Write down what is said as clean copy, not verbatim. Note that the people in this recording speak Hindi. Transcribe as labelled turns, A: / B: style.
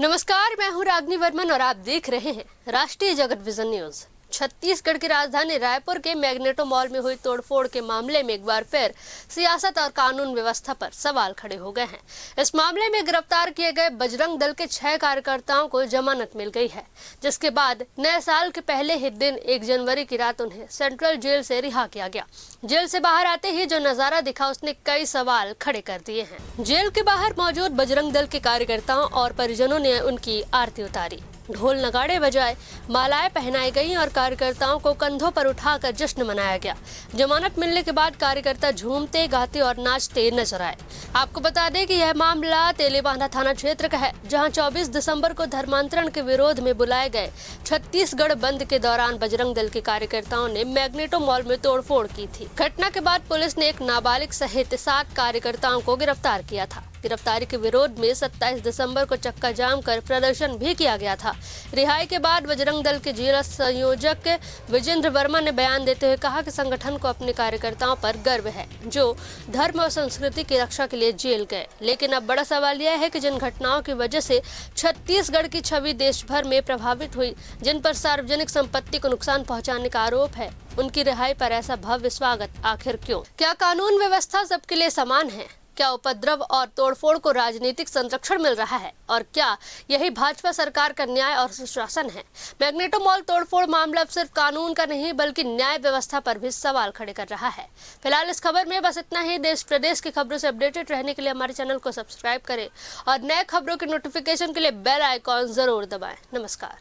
A: नमस्कार, मैं हूं रागनी वर्मन और आप देख रहे हैं राष्ट्रीय जगत विजन न्यूज। छत्तीसगढ़ की राजधानी रायपुर के मैग्नेटो मॉल में हुई तोड़फोड़ के मामले में एक बार फिर सियासत और कानून व्यवस्था पर सवाल खड़े हो गए हैं। इस मामले में गिरफ्तार किए गए बजरंग दल के 6 कार्यकर्ताओं को जमानत मिल गई है, जिसके बाद नए साल के पहले ही दिन 1 जनवरी की रात उन्हें सेंट्रल जेल से रिहा किया गया। जेल से बाहर आते ही जो नजारा दिखा उसने कई सवाल खड़े कर दिए हैं। जेल के बाहर मौजूद बजरंग दल के कार्यकर्ताओं और परिजनों ने उनकी आरती उतारी, ढोल नगाड़े बजाए, मालाएं पहनाई गई और कार्यकर्ताओं को कंधों पर उठाकर जश्न मनाया गया। जमानत मिलने के बाद कार्यकर्ता झूमते, गाते और नाचते नजर आए। आपको बता दें कि यह मामला तेलीबांधा थाना क्षेत्र का है, जहां 24 दिसंबर को धर्मांतरण के विरोध में बुलाए गए छत्तीसगढ़ बंद के दौरान बजरंग दल के कार्यकर्ताओं ने मैग्नेटो मॉल में तोड़फोड़ की थी। घटना के बाद पुलिस ने एक नाबालिग सहित 7 कार्यकर्ताओं को गिरफ्तार किया था। गिरफ्तारी के विरोध में 27 दिसंबर को चक्का जाम कर प्रदर्शन भी किया गया था। रिहाई के बाद बजरंग दल के जिला संयोजक विजेंद्र वर्मा ने बयान देते हुए कहा कि संगठन को अपने कार्यकर्ताओं पर गर्व है, जो धर्म और संस्कृति की रक्षा के लिए जेल गए। लेकिन अब बड़ा सवाल यह है कि जिन घटनाओं की वजह से छत्तीसगढ़ की छवि देश भर में प्रभावित हुई, जिन पर सार्वजनिक संपत्ति को नुकसान पहुँचाने का आरोप है, उनकी रिहाई पर ऐसा भव्य स्वागत आखिर क्यों? क्या कानून व्यवस्था सबके लिए समान है? क्या उपद्रव और तोड़फोड़ को राजनीतिक संरक्षण मिल रहा है? और क्या यही भाजपा सरकार का न्याय और सुशासन है? मैग्नेटो मॉल तोड़फोड़ मामला अब सिर्फ कानून का नहीं बल्कि न्याय व्यवस्था पर भी सवाल खड़े कर रहा है। फिलहाल इस खबर में बस इतना ही। देश प्रदेश की खबरों से अपडेटेड रहने के लिए हमारे चैनल को सब्सक्राइब करें और नए खबरों के नोटिफिकेशन के लिए बेल आइकॉन जरूर दबाएं। नमस्कार।